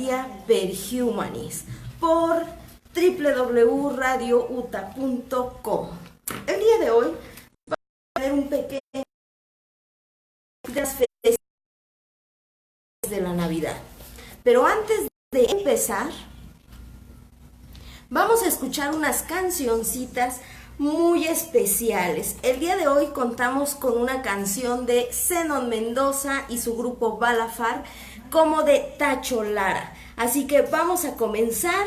Justitia per Humanis por www.radiouta.com. El día de hoy vamos a tener un pequeño de las festividades de la Navidad. Pero antes de empezar, vamos a escuchar unas cancioncitas muy especiales. El día de hoy contamos con una canción de Zenon Mendoza y su grupo Balafar como de Tacho Lara. Así que vamos a comenzar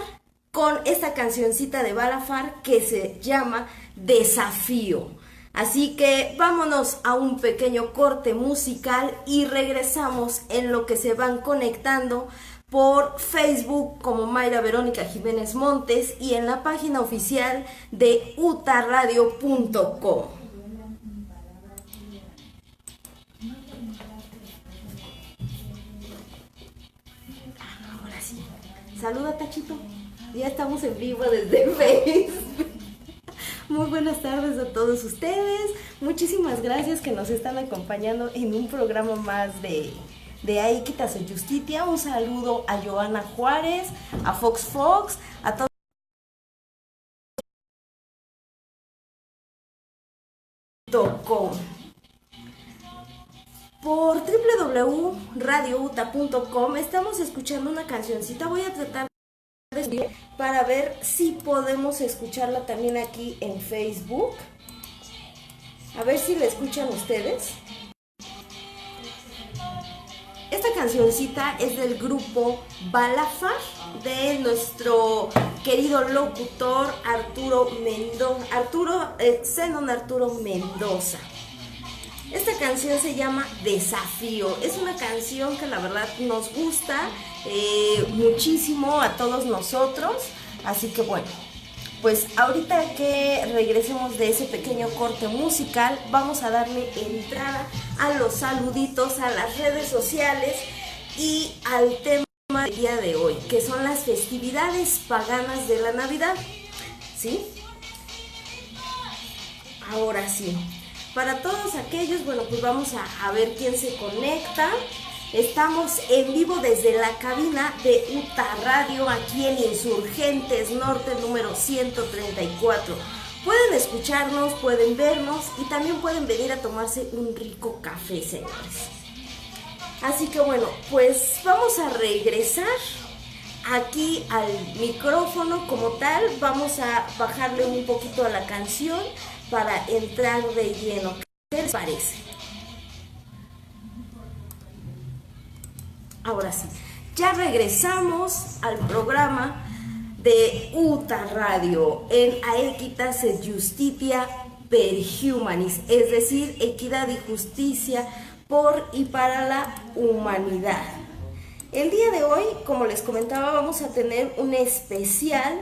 con esta cancioncita de Balafar que se llama Desafío. Así que vámonos a un pequeño corte musical y regresamos en lo que se van conectando por Facebook como Mayra Verónica Jiménez Montes y en la página oficial de utaradio.com. Ahora sí, saluda Tachito, ya estamos en vivo desde Facebook. Muy buenas tardes a todos ustedes, muchísimas gracias que nos están acompañando en un programa más de Aiquitas en Justitia. Un saludo a Joana Juárez, a Fox, a todos. Por www.radiouta.com estamos escuchando una cancioncita. Voy a tratar de para ver si podemos escucharla también aquí en Facebook. A ver si la escuchan ustedes. Esta cancioncita es del grupo Balafar, de nuestro querido locutor Zenon Arturo Mendoza. Esta canción se llama Desafío. Es una canción que la verdad nos gusta muchísimo a todos nosotros. Así que bueno, pues ahorita que regresemos de ese pequeño corte musical, vamos a darle entrada a los saluditos, a las redes sociales y al tema del día de hoy, que son las festividades paganas de la Navidad. ¿Sí? Ahora sí. Para todos aquellos, bueno, pues vamos a ver quién se conecta. Estamos en vivo desde la cabina de UTA Radio, aquí en Insurgentes Norte, número 134. Pueden escucharnos, pueden vernos y también pueden venir a tomarse un rico café, señores. Así que bueno, pues vamos a regresar aquí al micrófono como tal. Vamos a bajarle un poquito a la canción para entrar de lleno. ¿Qué les parece? Ahora sí, ya regresamos al programa de UTA Radio en Aiquitas et Justitia per Humanis, es decir, equidad y justicia por y para la humanidad. El día de hoy, como les comentaba, vamos a tener un especial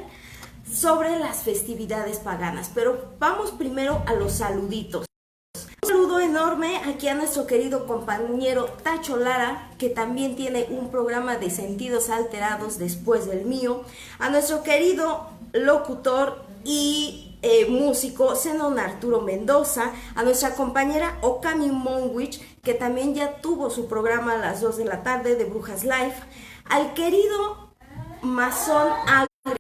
sobre las festividades paganas, pero vamos primero a los saluditos. Un saludo enorme aquí a nuestro querido compañero Tacho Lara, que también tiene un programa de sentidos alterados después del mío, a nuestro querido locutor y músico Zenon Arturo Mendoza, a nuestra compañera Okami Monwich, que también ya tuvo su programa a las 2 de la tarde de Brujas Live, al querido Masón Agrio,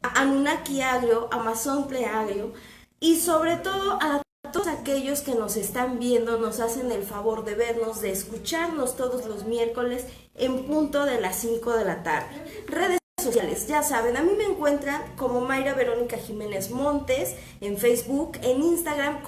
a Anunnaki Agrio, a Masón Pleagrio, y sobre todo a todos aquellos que nos están viendo, nos hacen el favor de vernos, de escucharnos todos los miércoles en punto de las 5 de la tarde. Redes sociales, ya saben, a mí me encuentran como Mayra Verónica Jiménez Montes en Facebook, en Instagram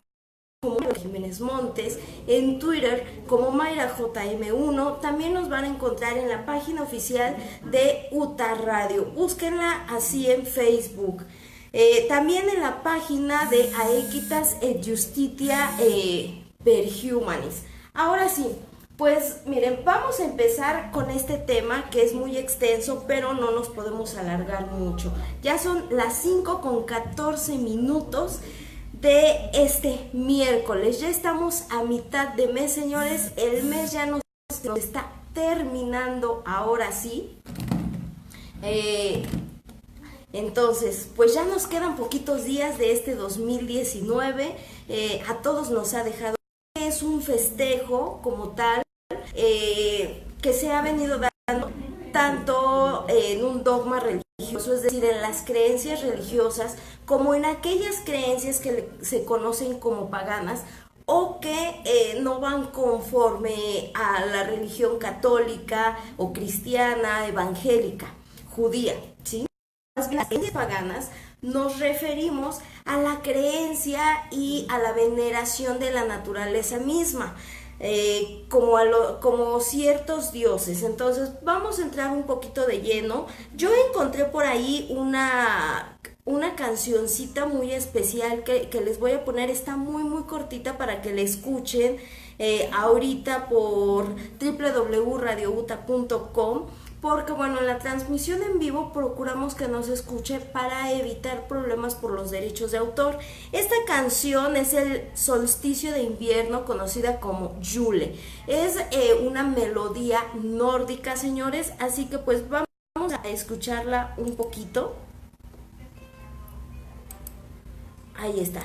como Mayra Jiménez Montes, en Twitter como Mayra JM1. También nos van a encontrar en la página oficial de UTA Radio. Búsquenla así en Facebook. También en la página de Aiquitas et Justitia per Humanis. Ahora sí, pues miren, vamos a empezar con este tema que es muy extenso, pero no nos podemos alargar mucho. Ya son las 5:14 de este miércoles. Ya estamos a mitad de mes, señores. El mes ya nos está terminando ahora sí. Entonces, pues ya nos quedan poquitos días de este 2019. A todos nos ha dejado. Es un festejo como tal que se ha venido dando tanto en un dogma religioso, es decir, en las creencias religiosas, como en aquellas creencias que se conocen como paganas o que no van conforme a la religión católica o cristiana, evangélica, judía, ¿sí? Más bien, las creencias paganas nos referimos a la creencia y a la veneración de la naturaleza misma, como ciertos dioses. Entonces vamos a entrar un poquito de lleno. Yo encontré por ahí una cancioncita muy especial que les voy a poner. Está muy cortita para que la escuchen ahorita por www.radiouta.com, porque bueno, en la transmisión en vivo procuramos que no se escuche para evitar problemas por los derechos de autor. Esta canción es el solsticio de invierno, conocida como Yule. Es una melodía nórdica, señores, así que pues vamos a escucharla un poquito. Ahí está,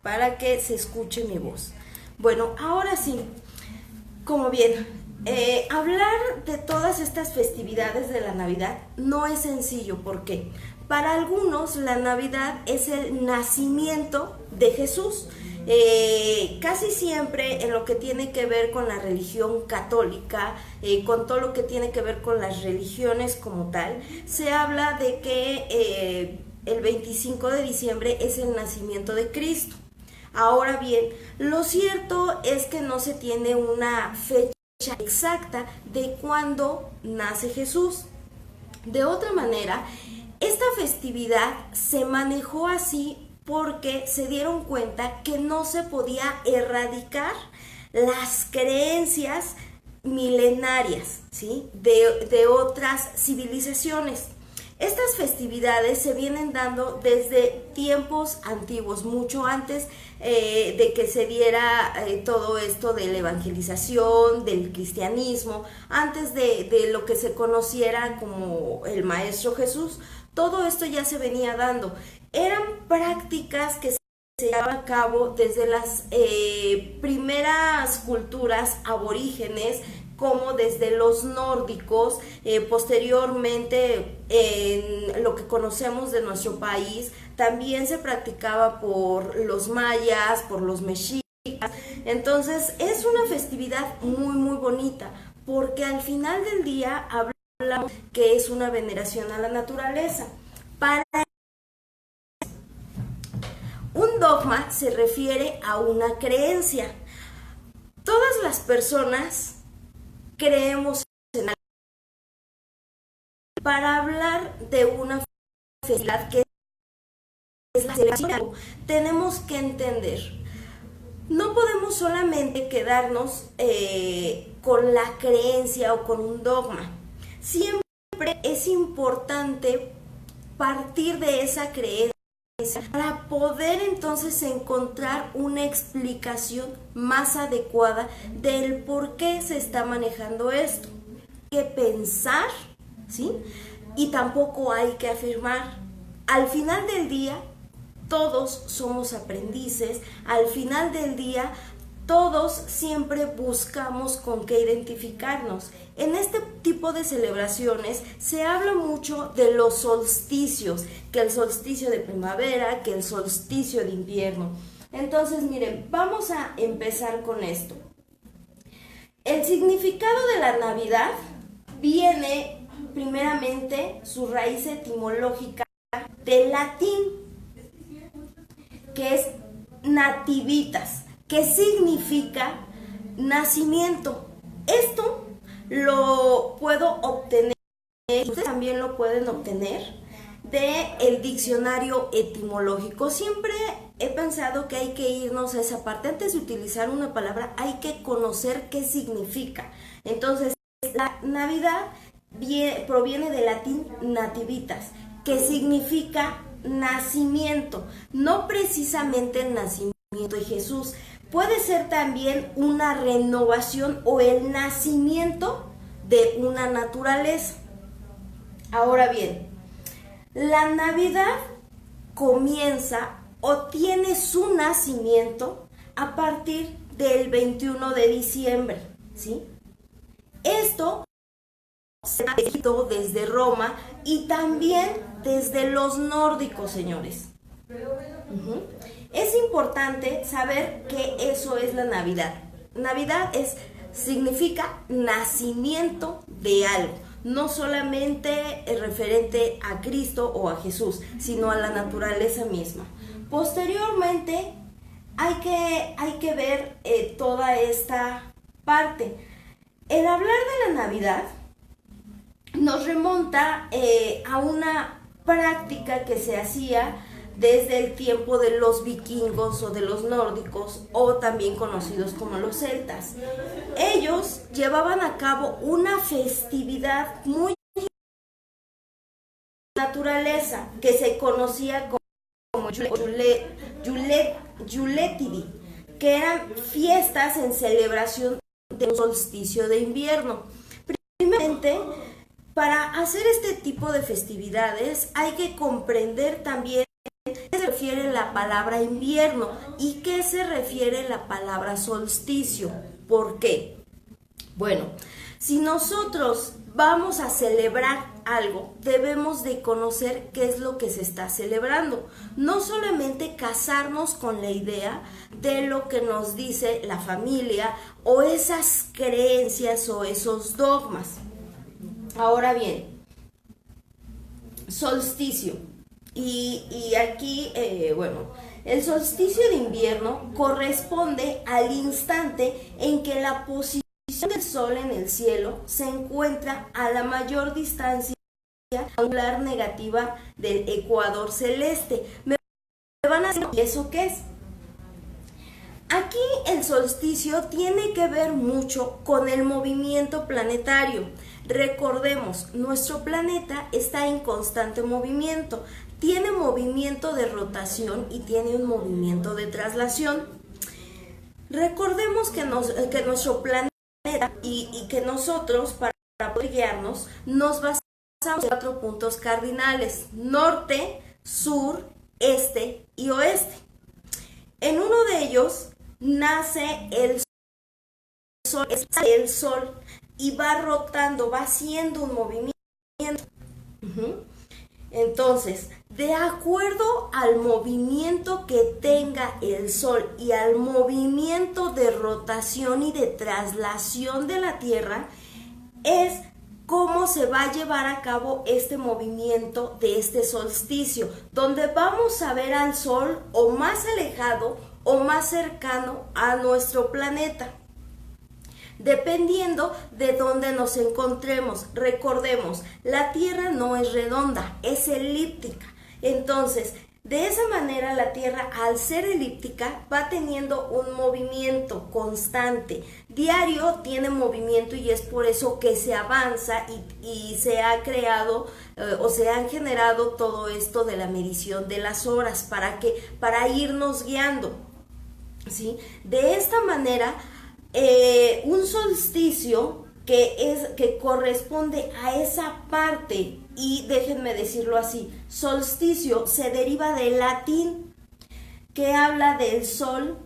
para que se escuche mi voz. Bueno, ahora sí, como bien, hablar de todas estas festividades de la Navidad no es sencillo. ¿Por qué? Para algunos la Navidad es el nacimiento de Jesús. Casi siempre en lo que tiene que ver con la religión católica, con todo lo que tiene que ver con las religiones como tal, se habla de que el 25 de diciembre es el nacimiento de Cristo. Ahora bien, lo cierto es que no se tiene una fecha exacta de cuándo nace Jesús. De otra manera, esta festividad se manejó así porque se dieron cuenta que no se podía erradicar las creencias milenarias, ¿sí?, de otras civilizaciones. Estas festividades se vienen dando desde tiempos antiguos, mucho antes de que se diera todo esto de la evangelización, del cristianismo, antes de lo que se conociera como el Maestro Jesús. Todo esto ya se venía dando. Eran prácticas que se llevaban a cabo desde las primeras culturas aborígenes, como desde los nórdicos, posteriormente en lo que conocemos de nuestro país, también se practicaba por los mayas, por los mexicas. Entonces es una festividad muy bonita, porque al final del día hablamos que es una veneración a la naturaleza. Para un dogma se refiere a una creencia. Todas las personas creemos en algo. Para hablar de una festividad que es la celebración, tenemos que entender, no podemos solamente quedarnos con la creencia o con un dogma. Siempre es importante partir de esa creencia para poder entonces encontrar una explicación más adecuada del por qué se está manejando esto. Hay que pensar, ¿sí? Y tampoco hay que afirmar. Al final del día, todos somos aprendices. Al final del día, todos siempre buscamos con qué identificarnos. En este tipo de celebraciones se habla mucho de los solsticios, que el solsticio de primavera, que el solsticio de invierno. Entonces, miren, vamos a empezar con esto. El significado de la Navidad viene primeramente, su raíz etimológica del latín, que es nativitas, que significa nacimiento. Esto lo puedo obtener, ustedes también lo pueden obtener del diccionario etimológico. Siempre he pensado que hay que irnos a esa parte. Antes de utilizar una palabra hay que conocer qué significa. Entonces, la Navidad proviene del latín nativitas, que significa nacimiento, no precisamente el nacimiento de Jesús. Puede ser también una renovación o el nacimiento de una naturaleza. Ahora bien, la Navidad comienza o tiene su nacimiento a partir del 21 de diciembre, ¿sí? Esto desde Roma y también desde los nórdicos, señores. Es importante saber que eso es la Navidad. Navidad significa nacimiento de algo, no solamente referente a Cristo o a Jesús, sino a la naturaleza misma. Posteriormente hay que ver toda esta parte. El hablar de la Navidad nos remonta a una práctica que se hacía desde el tiempo de los vikingos o de los nórdicos, o también conocidos como los celtas. Ellos llevaban a cabo una festividad muy naturaleza que se conocía como Yuletidi, que eran fiestas en celebración del solsticio de invierno. Primeramente, para hacer este tipo de festividades hay que comprender también qué se refiere la palabra invierno y qué se refiere la palabra solsticio. ¿Por qué? Bueno, si nosotros vamos a celebrar algo, debemos de conocer qué es lo que se está celebrando. No solamente casarnos con la idea de lo que nos dice la familia o esas creencias o esos dogmas. Ahora bien, solsticio. Y aquí, el solsticio de invierno corresponde al instante en que la posición del sol en el cielo se encuentra a la mayor distancia angular negativa del ecuador celeste. Me van a decir, ¿y eso qué es? Aquí el solsticio tiene que ver mucho con el movimiento planetario. Recordemos, nuestro planeta está en constante movimiento. Tiene movimiento de rotación y tiene un movimiento de traslación. Recordemos que nuestro planeta y que nosotros, para poder guiarnos, nos basamos en 4 puntos cardinales: norte, sur, este y oeste. En uno de ellos nace el sol y va rotando, va haciendo un movimiento. Entonces, de acuerdo al movimiento que tenga el sol y al movimiento de rotación y de traslación de la Tierra, es cómo se va a llevar a cabo este movimiento de este solsticio, donde vamos a ver al sol o más alejado o más cercano a nuestro planeta, dependiendo de dónde nos encontremos. Recordemos, la Tierra no es redonda, es elíptica. Entonces, de esa manera la Tierra, al ser elíptica, va teniendo un movimiento constante. Diario tiene movimiento y es por eso que se avanza y se ha creado o se han generado todo esto de la medición de las horas para irnos guiando, ¿sí? De esta manera, un solsticio que corresponde a esa parte, y déjenme decirlo así, solsticio se deriva del latín, que habla del sol,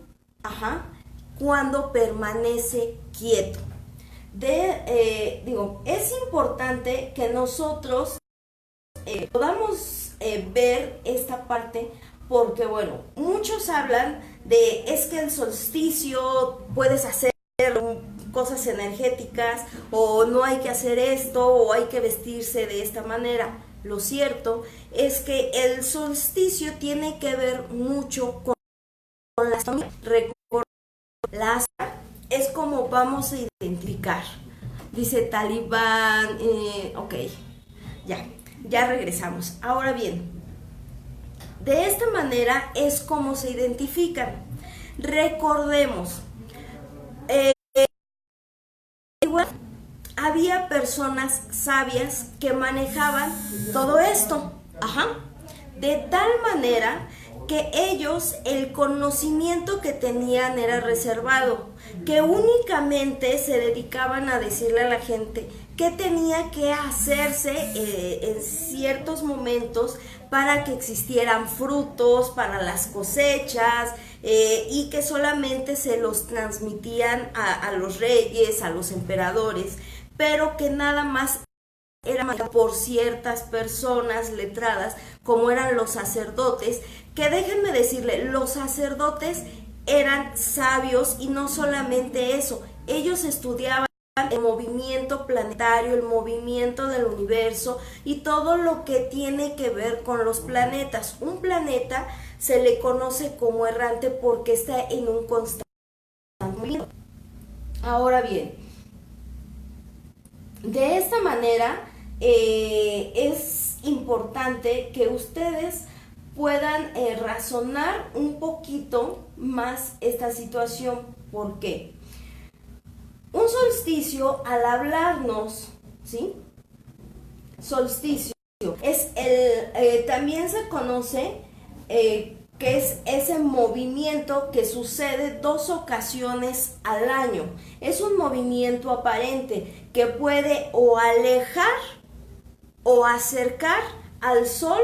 cuando permanece quieto. Es importante que nosotros podamos ver esta parte, porque bueno, muchos hablan es que el solsticio puedes hacer cosas energéticas, o no hay que hacer esto, o hay que vestirse de esta manera. Lo cierto es que el solsticio tiene que ver mucho con la astronomía. La astronomía es como vamos a identificar. Dice Talibán, ok, ya regresamos. Ahora bien, de esta manera es como se identifican. Recordemos, igual había personas sabias que manejaban todo esto, de tal manera que ellos, el conocimiento que tenían era reservado, que únicamente se dedicaban a decirle a la gente qué tenía que hacerse en ciertos momentos para que existieran frutos, para las cosechas, y que solamente se los transmitían a los reyes, a los emperadores, pero que nada más era manejada por ciertas personas letradas, como eran los sacerdotes, que déjenme decirle, los sacerdotes eran sabios y no solamente eso, ellos estudiaban el movimiento planetario, el movimiento del universo y todo lo que tiene que ver con los planetas. Un planeta se le conoce como errante porque está en un constante movimiento. Ahora bien, de esta manera es importante que ustedes puedan razonar un poquito más esta situación. ¿Por qué? Un solsticio, al hablarnos, ¿sí? Solsticio es también se conoce que es ese movimiento que sucede 2 ocasiones al año. Es un movimiento aparente que puede o alejar o acercar al Sol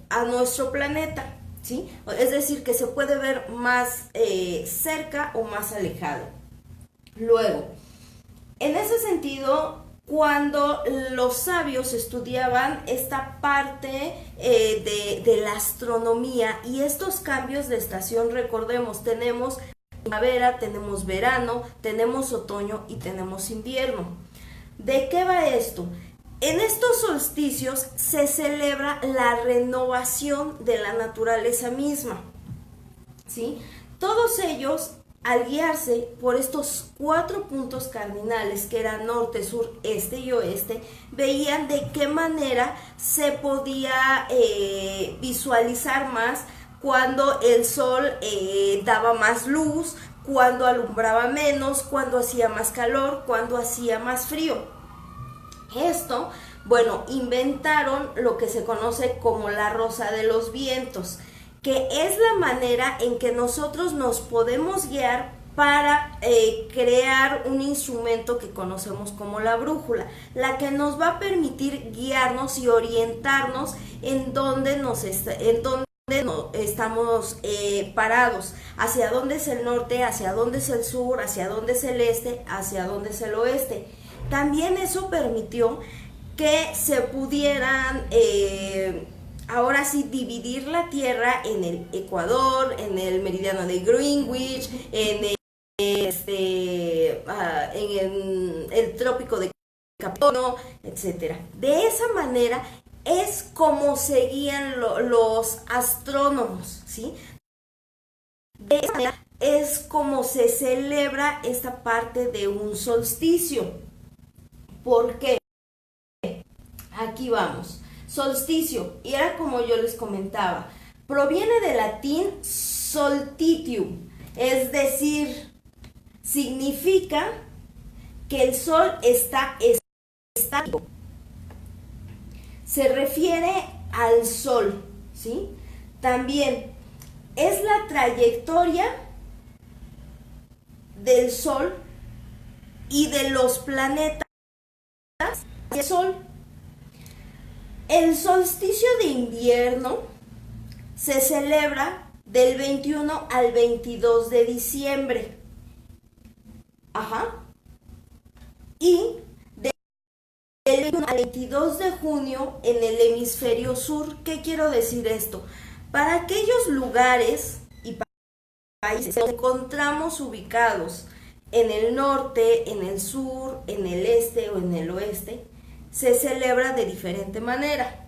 a nuestro planeta, ¿sí? Es decir, que se puede ver más cerca o más alejado. Luego, en ese sentido, cuando los sabios estudiaban esta parte de la astronomía y estos cambios de estación, recordemos, tenemos primavera, tenemos verano, tenemos otoño y tenemos invierno. ¿De qué va esto? En estos solsticios se celebra la renovación de la naturaleza misma, ¿sí? Todos ellos, al guiarse por estos 4 puntos cardinales que eran norte, sur, este y oeste, veían de qué manera se podía visualizar más cuando el sol daba más luz, cuando alumbraba menos, cuando hacía más calor, cuando hacía más frío. Esto, bueno, inventaron lo que se conoce como la rosa de los vientos, que es la manera en que nosotros nos podemos guiar para crear un instrumento que conocemos como la brújula, la que nos va a permitir guiarnos y orientarnos en dónde estamos parados, hacia dónde es el norte, hacia dónde es el sur, hacia dónde es el este, hacia dónde es el oeste. También eso permitió que se pudieran ahora sí dividir la Tierra en el Ecuador, en el meridiano de Greenwich, en el trópico de Capricornio, etcétera. De esa manera es como se guían los astrónomos, ¿sí? De esa manera es como se celebra esta parte de un solsticio. ¿Por qué? Aquí vamos. Solsticio, y era como yo les comentaba, proviene del latín solstitium, es decir, significa que el sol está estático. Se refiere al sol, ¿sí? También es la trayectoria del sol y de los planetas hacia el sol. El solsticio de invierno se celebra del 21 al 22 de diciembre. Y del 21 al 22 de junio en el hemisferio sur. ¿Qué quiero decir esto? Para aquellos lugares y países que nos encontramos ubicados en el norte, en el sur, en el este o en el oeste, se celebra de diferente manera.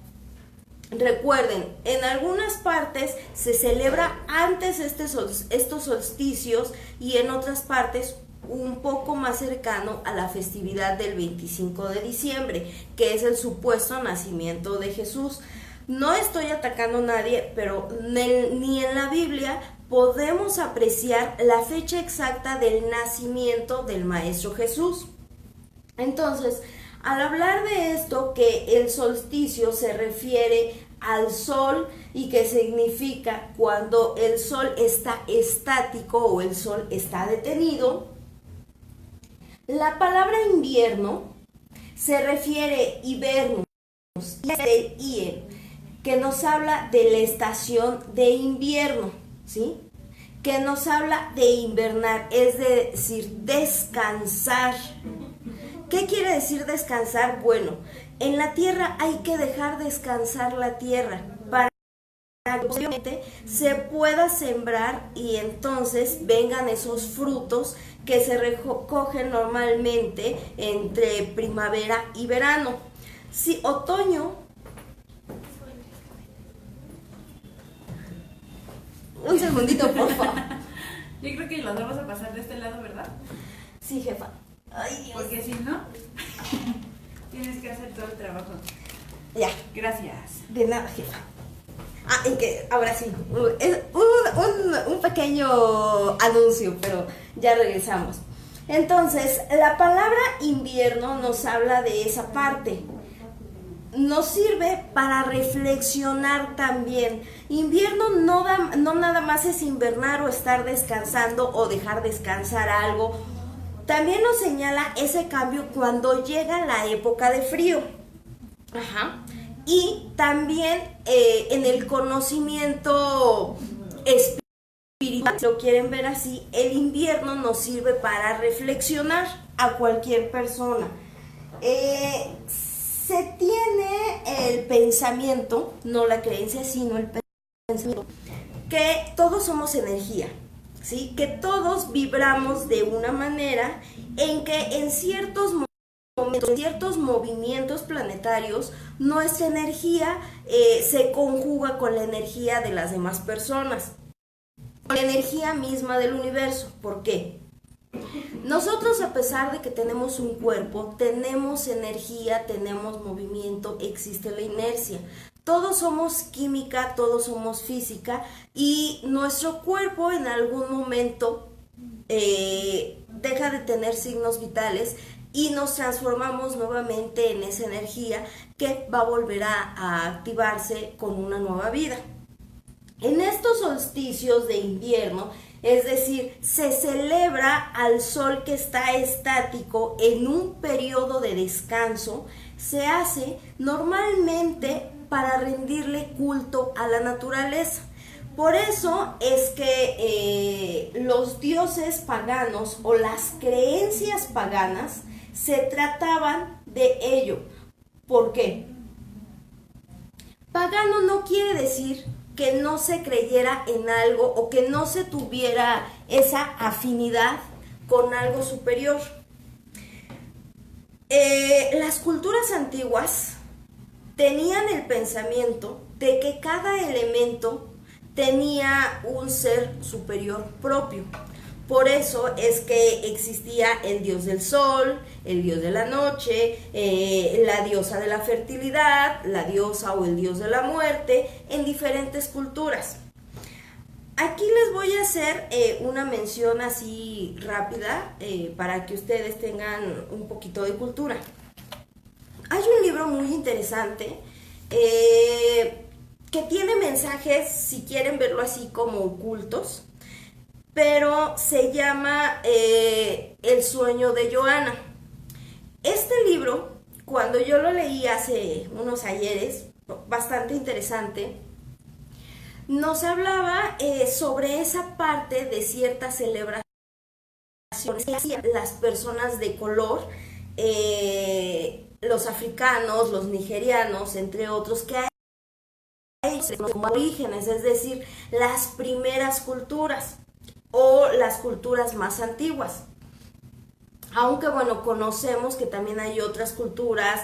Recuerden, en algunas partes se celebra antes estos solsticios y en otras partes un poco más cercano a la festividad del 25 de diciembre, que es el supuesto nacimiento de Jesús. No estoy atacando a nadie, pero ni en la Biblia podemos apreciar la fecha exacta del nacimiento del Maestro Jesús. Entonces, al hablar de esto, que el solsticio se refiere al sol y que significa cuando el sol está estático o el sol está detenido, la palabra invierno se refiere hibernus, del IE, que nos habla de la estación de invierno, ¿sí? Que nos habla de invernar, es decir, descansar. ¿Qué quiere decir descansar? Bueno, En la tierra hay que dejar descansar la tierra para que posiblemente se pueda sembrar y entonces vengan esos frutos que se recogen normalmente entre primavera y verano. Si otoño, un segundito por favor. Yo creo que los vamos a pasar de este lado, ¿verdad? Sí, jefa. Ay, Dios. Porque si no, tienes que hacer todo el trabajo. Ya. Gracias. De nada, jefa. Y que ahora sí, es un pequeño anuncio, pero ya regresamos. Entonces, la palabra invierno nos habla de esa parte. Nos sirve para reflexionar también. Invierno no nada más es invernar o estar descansando o dejar descansar algo. También nos señala ese cambio cuando llega la época de frío. Ajá. Y también en el conocimiento espiritual, si lo quieren ver así, el invierno nos sirve para reflexionar a cualquier persona. Se tiene el pensamiento, no la creencia, sino el pensamiento, que todos somos energía, ¿sí? Que todos vibramos de una manera en que en ciertos momentos, en ciertos movimientos planetarios, nuestra energía se conjuga con la energía de las demás personas, con la energía misma del universo. ¿Por qué? Nosotros, a pesar de que tenemos un cuerpo, tenemos energía, tenemos movimiento, existe la inercia. Todos somos química, todos somos física y nuestro cuerpo en algún momento deja de tener signos vitales y nos transformamos nuevamente en esa energía que va a volver a activarse con una nueva vida. En estos solsticios de invierno, es decir, se celebra al sol que está estático en un periodo de descanso, se hace normalmente para rendirle culto a la naturaleza. Por eso es que los dioses paganos o las creencias paganas se trataban de ello. ¿Por qué? Pagano no quiere decir que no se creyera en algo o que no se tuviera esa afinidad con algo superior. Las culturas antiguas tenían el pensamiento de que cada elemento tenía un ser superior propio. Por eso es que existía el dios del sol, el dios de la noche, la diosa de la fertilidad, la diosa o el dios de la muerte, en diferentes culturas. Aquí les voy a hacer una mención así rápida para que ustedes tengan un poquito de cultura. Hay un libro muy interesante que tiene mensajes, si quieren verlo así, como ocultos, pero se llama El sueño de Joana. Este libro, cuando yo lo leí hace unos ayeres, bastante interesante, nos hablaba sobre esa parte de ciertas celebraciones que hacían las personas de color, los africanos, los nigerianos, entre otros, que a ellos se conocen como orígenes, es decir, las primeras culturas o las culturas más antiguas. Aunque bueno, conocemos que también hay otras culturas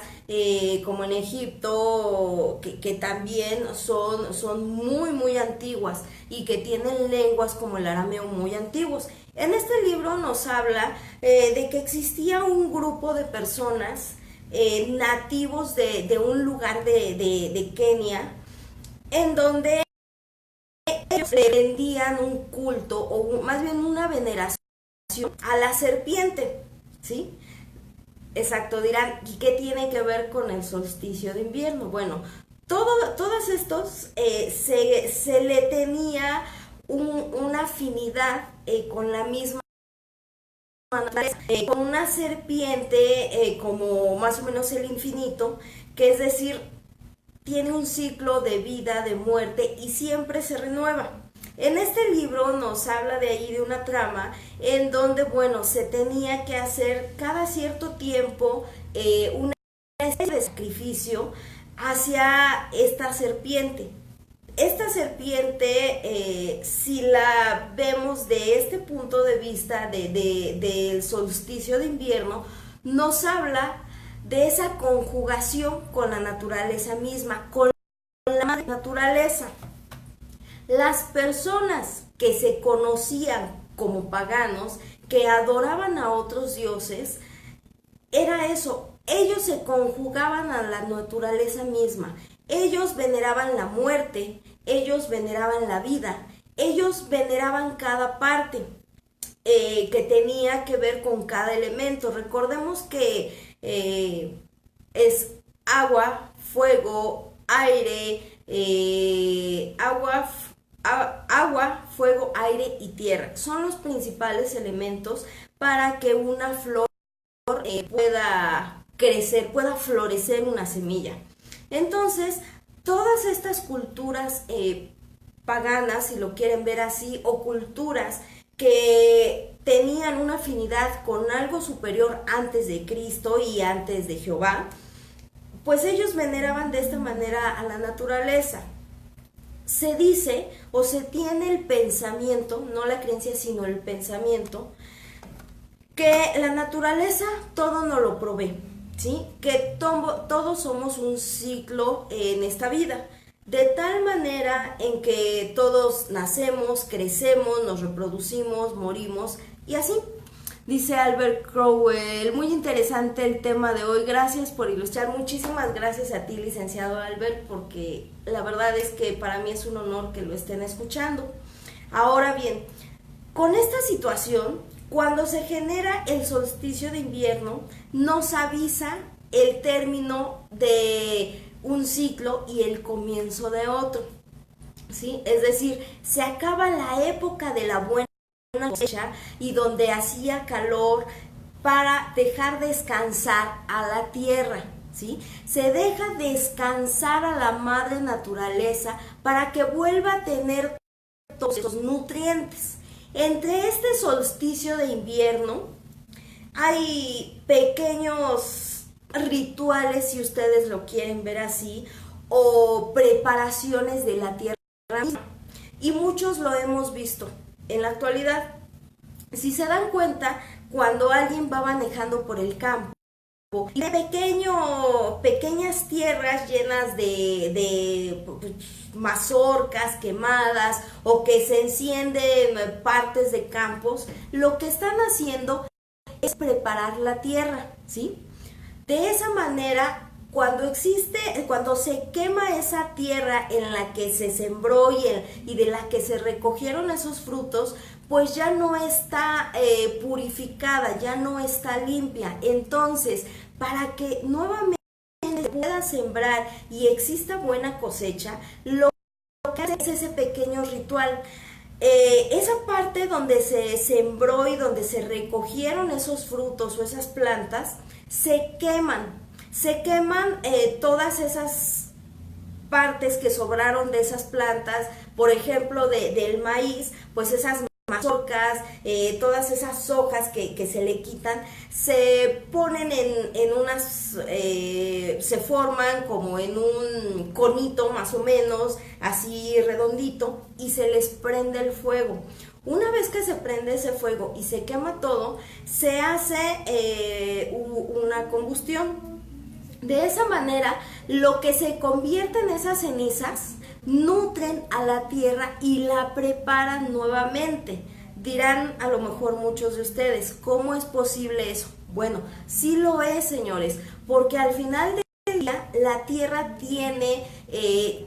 como en Egipto que también son muy antiguas y que tienen lenguas como el arameo muy antiguos. En este libro nos habla de que existía un grupo de personas nativos de un lugar de Kenia, en donde ellos le rendían un culto o más bien una veneración a la serpiente, ¿sí? Exacto, dirán, ¿y qué tiene que ver con el solsticio de invierno? Bueno, todos estos se le tenía una afinidad con la misma naturaleza, con una serpiente como más o menos el infinito, que es decir, tiene un ciclo de vida, de muerte y siempre se renueva. En este libro nos habla de ahí de una trama en donde, bueno, se tenía que hacer cada cierto tiempo una especie de sacrificio hacia esta serpiente. Esta serpiente, si la vemos de este punto de vista del solsticio de invierno, nos habla de esa conjugación con la naturaleza misma, con la madre naturaleza. Las personas que se conocían como paganos, que adoraban a otros dioses, era eso, ellos se conjugaban a la naturaleza misma. Ellos veneraban la muerte, ellos veneraban la vida, ellos veneraban cada parte que tenía que ver con cada elemento. Recordemos que es agua, fuego, aire, agua, fuego, aire y tierra. Son los principales elementos para que una flor pueda crecer, pueda florecer una semilla. Entonces, todas estas culturas paganas, si lo quieren ver así, o culturas que tenían una afinidad con algo superior antes de Cristo y antes de Jehová, pues ellos veneraban de esta manera a la naturaleza. Se dice o se tiene el pensamiento, no la creencia sino el pensamiento, que la naturaleza todo nos lo provee, ¿sí? Que todos somos un ciclo en esta vida, de tal manera en que todos nacemos, crecemos, nos reproducimos, morimos y así. Dice Albert Crowell, muy interesante el tema de hoy, gracias por ilustrar. Muchísimas gracias a ti, licenciado Albert, porque la verdad es que para mí es un honor que lo estén escuchando. Ahora bien, con esta situación, cuando se genera el solsticio de invierno, nos avisa el término de un ciclo y el comienzo de otro, ¿sí? Es decir, se acaba la época de la buena cosecha y donde hacía calor para dejar descansar a la tierra, ¿sí? Se deja descansar a la madre naturaleza para que vuelva a tener todos estos nutrientes. Entre este solsticio de invierno hay pequeños rituales, si ustedes lo quieren ver así, o preparaciones de la tierra misma, y muchos lo hemos visto en la actualidad. Si se dan cuenta, cuando alguien va manejando por el campo y de pequeñas tierras llenas de mazorcas quemadas o que se encienden partes de campos, lo que están haciendo es preparar la tierra, ¿sí? De esa manera, cuando se quema esa tierra en la que se sembró y de la que se recogieron esos frutos, pues ya no está purificada, ya no está limpia. Entonces, para que nuevamente se pueda sembrar y exista buena cosecha, lo que hace es ese pequeño ritual. Esa parte donde se sembró y donde se recogieron esos frutos o esas plantas, se queman todas esas partes que sobraron de esas plantas, por ejemplo del maíz, pues esas mazorcas, todas esas hojas que se le quitan, se ponen en unas, se forman como en un conito más o menos, así redondito, y se les prende el fuego. Una vez que se prende ese fuego y se quema todo, se hace una combustión. De esa manera, lo que se convierte en esas cenizas nutren a la tierra y la preparan nuevamente. Dirán a lo mejor muchos de ustedes, ¿cómo es posible eso? Bueno, sí lo es, señores, porque al final del día la tierra tiene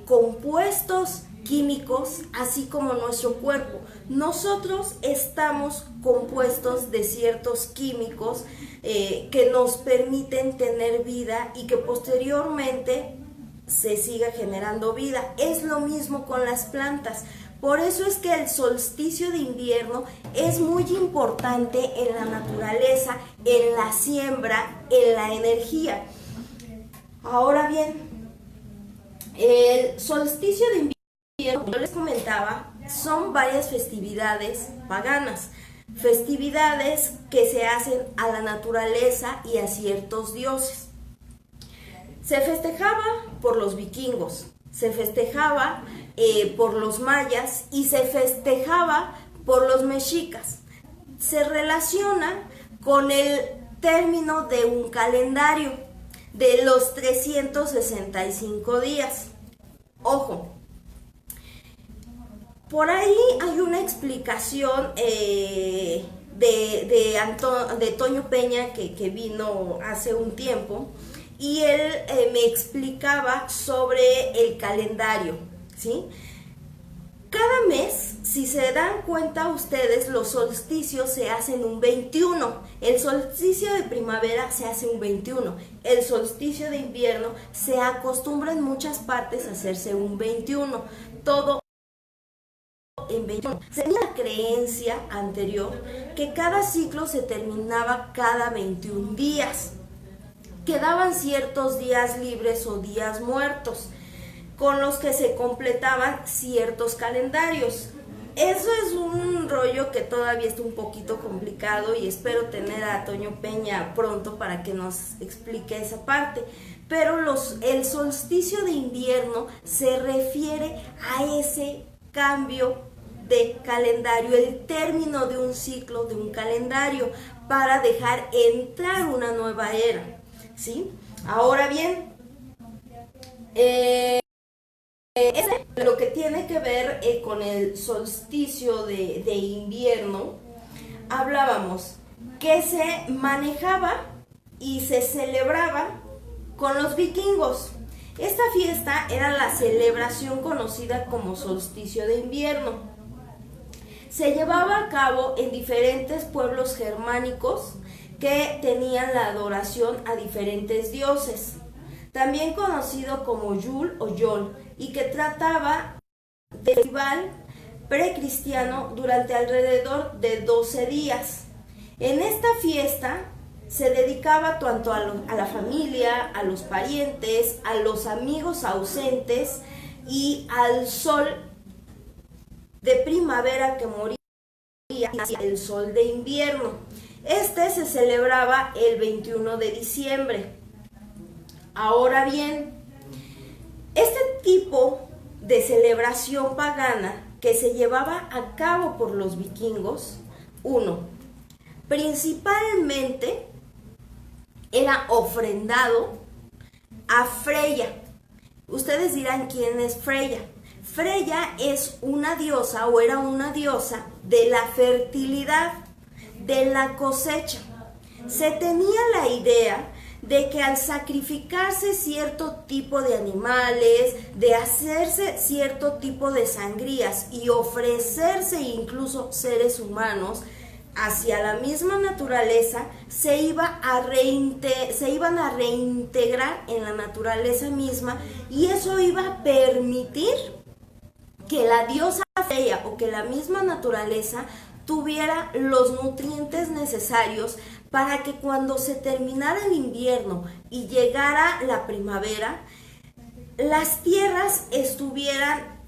compuestos químicos, así como nuestro cuerpo. Nosotros estamos compuestos de ciertos químicos que nos permiten tener vida y que posteriormente se siga generando vida. Es lo mismo con las plantas. Por eso es que el solsticio de invierno es muy importante en la naturaleza, en la siembra, en la energía. Ahora bien, el solsticio de invierno, como yo les comentaba, son varias festividades paganas, festividades que se hacen a la naturaleza y a ciertos dioses. Se festejaba por los vikingos, se festejaba por los mayas y se festejaba por los mexicas. Se relaciona con el término de un calendario de los 365 días. Ojo, por ahí hay una explicación de Toño Peña que vino hace un tiempo, y él me explicaba sobre el calendario, ¿sí? Cada mes, si se dan cuenta ustedes, los solsticios se hacen un 21. El solsticio de primavera se hace un 21. El solsticio de invierno se acostumbra en muchas partes a hacerse un 21. Todo en 21. Tenía la creencia anterior que cada ciclo se terminaba cada 21 días. Quedaban ciertos días libres o días muertos, con los que se completaban ciertos calendarios. Eso es un rollo que todavía está un poquito complicado y espero tener a Toño Peña pronto para que nos explique esa parte. Pero el solsticio de invierno se refiere a ese cambio de calendario, el término de un ciclo, de un calendario, para dejar entrar una nueva era, ¿sí? Ahora bien, lo que tiene que ver con el solsticio de invierno, hablábamos que se manejaba y se celebraba con los vikingos. Esta fiesta era la celebración conocida como solsticio de invierno. Se llevaba a cabo en diferentes pueblos germánicos que tenían la adoración a diferentes dioses, también conocido como Yule o Yol, y que trataba de festival precristiano durante alrededor de 12 días. En esta fiesta se dedicaba tanto a la familia, a los parientes, a los amigos ausentes y al sol de primavera que moría hacia el sol de invierno. Este se celebraba el 21 de diciembre. Ahora bien, este tipo de celebración pagana que se llevaba a cabo por los vikingos, principalmente era ofrendado a Freya. Ustedes dirán, ¿quién es Freya? Freya es una diosa, o era una diosa de la fertilidad, de la cosecha. Se tenía la idea de que al sacrificarse cierto tipo de animales, de hacerse cierto tipo de sangrías y ofrecerse incluso seres humanos hacia la misma naturaleza, se iban a reintegrar en la naturaleza misma, y eso iba a permitir que la diosa Freya o que la misma naturaleza tuviera los nutrientes necesarios para que cuando se terminara el invierno y llegara la primavera, las tierras estuvieran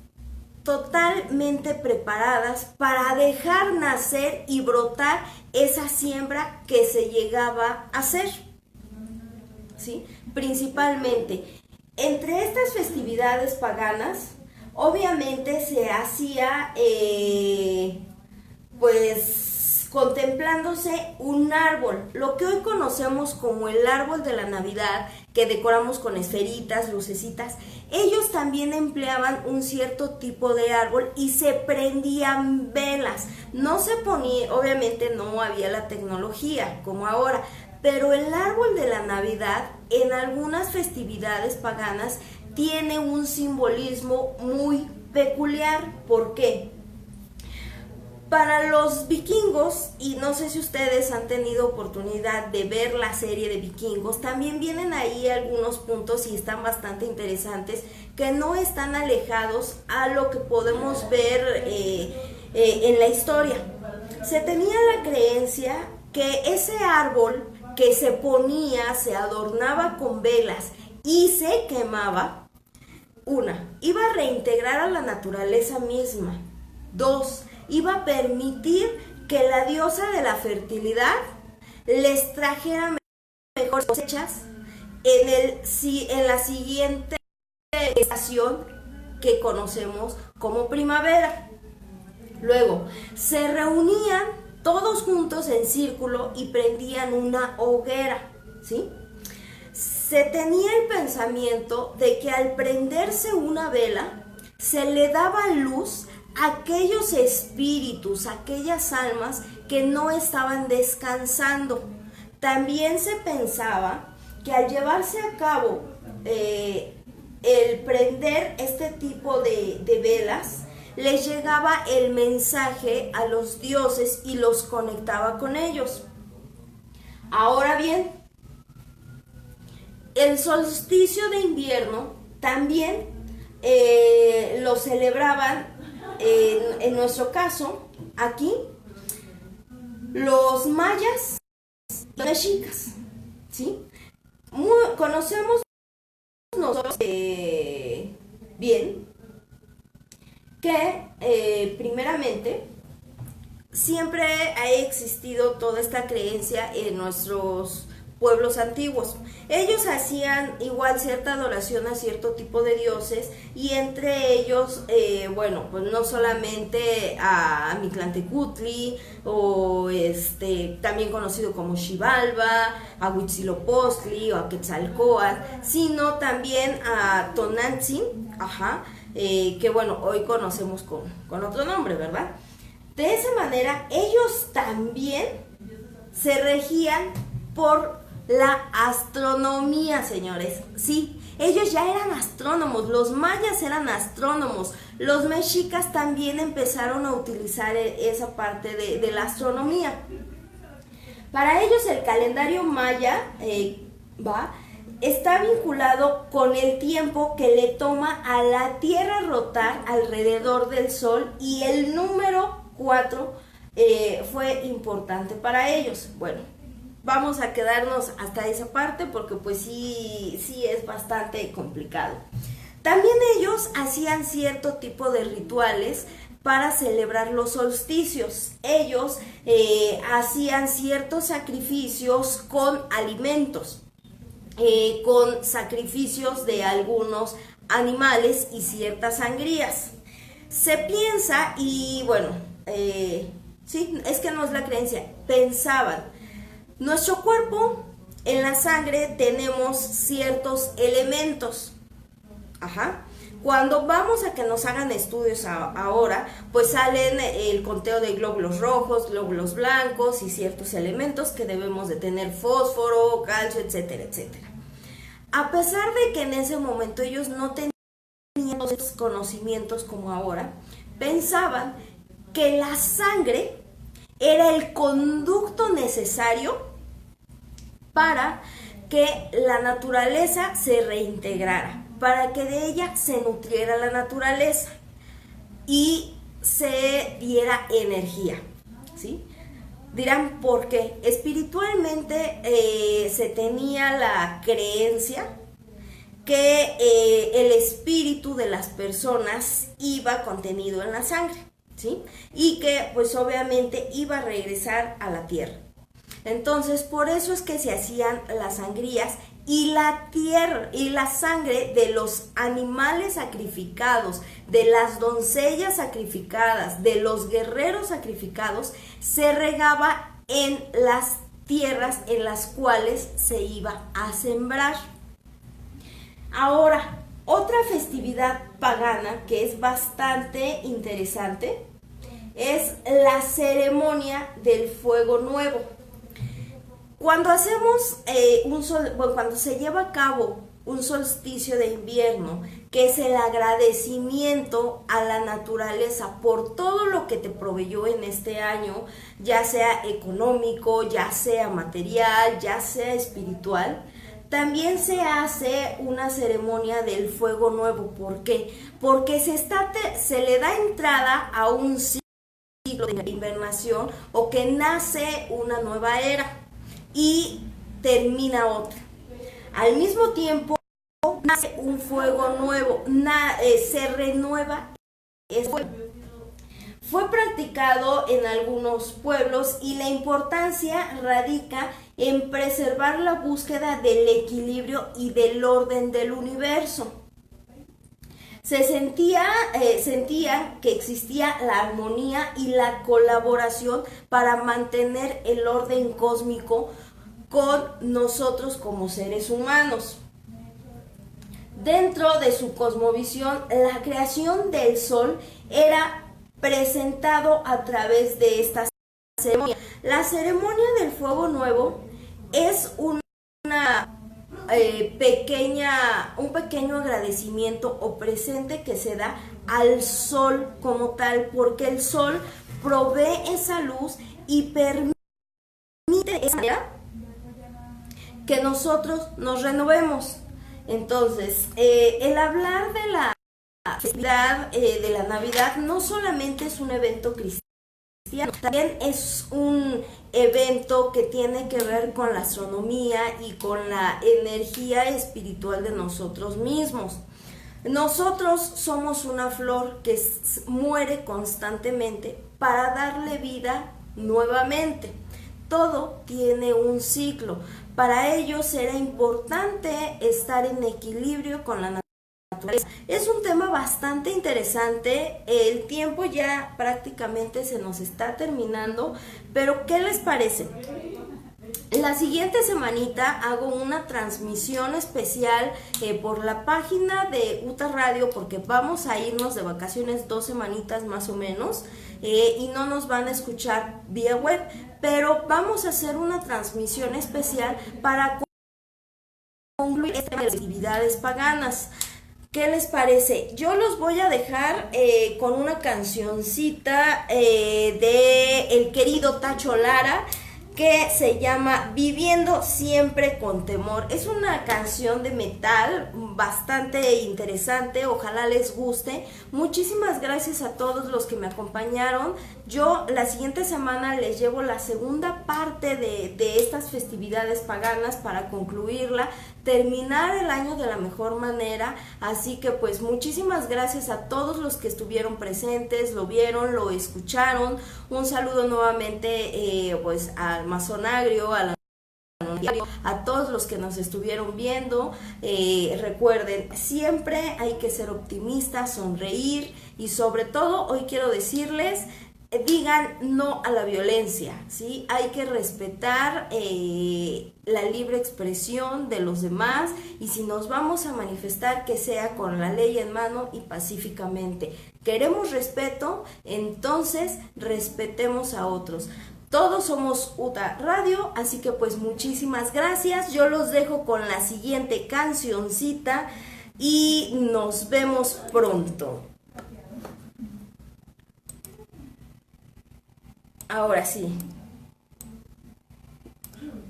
totalmente preparadas para dejar nacer y brotar esa siembra que se llegaba a hacer, ¿sí? Principalmente, entre estas festividades paganas, obviamente se hacía, contemplándose un árbol, lo que hoy conocemos como el árbol de la Navidad, que decoramos con esferitas, lucecitas. Ellos también empleaban un cierto tipo de árbol y se prendían velas. No se ponía, obviamente no había la tecnología como ahora, pero el árbol de la Navidad en algunas festividades paganas tiene un simbolismo muy peculiar. ¿Por qué? Para los vikingos, y no sé si ustedes han tenido oportunidad de ver la serie de Vikingos, también vienen ahí algunos puntos y están bastante interesantes, que no están alejados a lo que podemos ver en la historia. Se tenía la creencia que ese árbol que se ponía, se adornaba con velas y se quemaba, iba a reintegrar a la naturaleza misma. 2, iba a permitir que la diosa de la fertilidad les trajera mejores cosechas en la siguiente estación que conocemos como primavera. Luego, se reunían todos juntos en círculo y prendían una hoguera, ¿sí? Se tenía el pensamiento de que al prenderse una vela, se le daba luz a aquellos espíritus, aquellas almas que no estaban descansando. También se pensaba que al llevarse a cabo el prender este tipo de velas, les llegaba el mensaje a los dioses y los conectaba con ellos. Ahora bien, el solsticio de invierno también lo celebraban, en nuestro caso, aquí, los mayas y los mexicas, ¿sí? Conocemos nosotros bien que primeramente siempre ha existido toda esta creencia en nuestros pueblos antiguos. Ellos hacían igual cierta adoración a cierto tipo de dioses y entre ellos, bueno, pues no solamente a Mictlantecutli o también conocido como Xibalba, a Huitzilopochtli o a Quetzalcóatl, sino también a Tonantzin, que bueno, hoy conocemos con otro nombre, ¿verdad? De esa manera, ellos también se regían por la astronomía, señores. Sí, ellos ya eran astrónomos, los mayas eran astrónomos, los mexicas también empezaron a utilizar esa parte de la astronomía. Para ellos el calendario maya está vinculado con el tiempo que le toma a la Tierra rotar alrededor del Sol, y el número 4 fue importante para ellos. Bueno, vamos a quedarnos hasta esa parte porque pues sí es bastante complicado. También ellos hacían cierto tipo de rituales para celebrar los solsticios. Ellos hacían ciertos sacrificios con alimentos, con sacrificios de algunos animales y ciertas sangrías. Se piensa, y bueno, sí, es que no es la creencia, pensaban, nuestro cuerpo, en la sangre tenemos ciertos elementos. Cuando vamos a que nos hagan estudios ahora, pues salen el conteo de glóbulos rojos, glóbulos blancos y ciertos elementos que debemos de tener: fósforo, calcio, etcétera, etcétera. A pesar de que en ese momento ellos no tenían esos conocimientos como ahora, pensaban que la sangre era el conducto necesario para que la naturaleza se reintegrara, para que de ella se nutriera la naturaleza y se diera energía, ¿sí? Dirán, ¿por qué? Espiritualmente se tenía la creencia que el espíritu de las personas iba contenido en la sangre, ¿sí? Y que pues obviamente iba a regresar a la tierra. Entonces, por eso es que se hacían las sangrías, y la tierra y la sangre de los animales sacrificados, de las doncellas sacrificadas, de los guerreros sacrificados, se regaba en las tierras en las cuales se iba a sembrar. Ahora, otra festividad pagana que es bastante interesante es la ceremonia del fuego nuevo. Cuando hacemos cuando se lleva a cabo un solsticio de invierno, que es el agradecimiento a la naturaleza por todo lo que te proveyó en este año, ya sea económico, ya sea material, ya sea espiritual, también se hace una ceremonia del fuego nuevo. ¿Por qué? Porque se le da entrada a un ciclo de invernación, o que nace una nueva era y termina otra. Al mismo tiempo nace un fuego nuevo, se renueva ese fuego. Fue practicado en algunos pueblos y la importancia radica en preservar la búsqueda del equilibrio y del orden del universo. Sentían que existía la armonía y la colaboración para mantener el orden cósmico con nosotros como seres humanos. Dentro de su cosmovisión, la creación del sol era presentado a través de esta ceremonia. La ceremonia del fuego nuevo es un pequeño agradecimiento o presente que se da al sol como tal, porque el sol provee esa luz y permite que nosotros nos renovemos. Entonces, el hablar de la festividad de la Navidad no solamente es un evento cristiano, también es un evento que tiene que ver con la astronomía y con la energía espiritual de nosotros mismos. Nosotros somos una flor que muere constantemente para darle vida nuevamente. Todo tiene un ciclo. Para ello será importante estar en equilibrio con la naturaleza. Es un tema bastante interesante. El tiempo ya prácticamente se nos está terminando, pero ¿qué les parece? La siguiente semanita hago una transmisión especial por la página de UTA Radio, porque vamos a irnos de vacaciones 2 semanitas más o menos, y no nos van a escuchar vía web, pero vamos a hacer una transmisión especial para concluir este tema de las actividades paganas. ¿Qué les parece? Yo los voy a dejar con una cancioncita de el querido Tacho Lara, que se llama Viviendo Siempre con Temor. Es una canción de metal bastante interesante, ojalá les guste. Muchísimas gracias a todos los que me acompañaron. Yo la siguiente semana les llevo la segunda parte de estas festividades paganas para concluirla, terminar el año de la mejor manera. Así que pues muchísimas gracias a todos los que estuvieron presentes, lo vieron, lo escucharon. Un saludo nuevamente pues al Masonagrio, a todos los que nos estuvieron viendo. Recuerden, siempre hay que ser optimistas, sonreír, y sobre todo hoy quiero decirles, digan no a la violencia, ¿sí? Hay que respetar la libre expresión de los demás, y si nos vamos a manifestar, que sea con la ley en mano y pacíficamente. Queremos respeto, entonces respetemos a otros. Todos somos UTA Radio, así que pues muchísimas gracias. Yo los dejo con la siguiente cancioncita y nos vemos pronto. Ahora sí,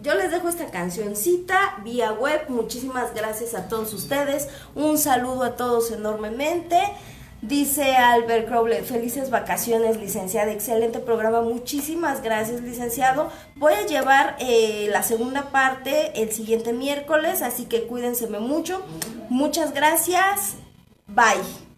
yo les dejo esta cancioncita vía web. Muchísimas gracias a todos ustedes. Un saludo a todos enormemente. Dice Albert Crowley, felices vacaciones, licenciada, excelente programa. Muchísimas gracias, licenciado. Voy a llevar la segunda parte el siguiente miércoles, así que cuídense mucho. Muchas gracias. Bye.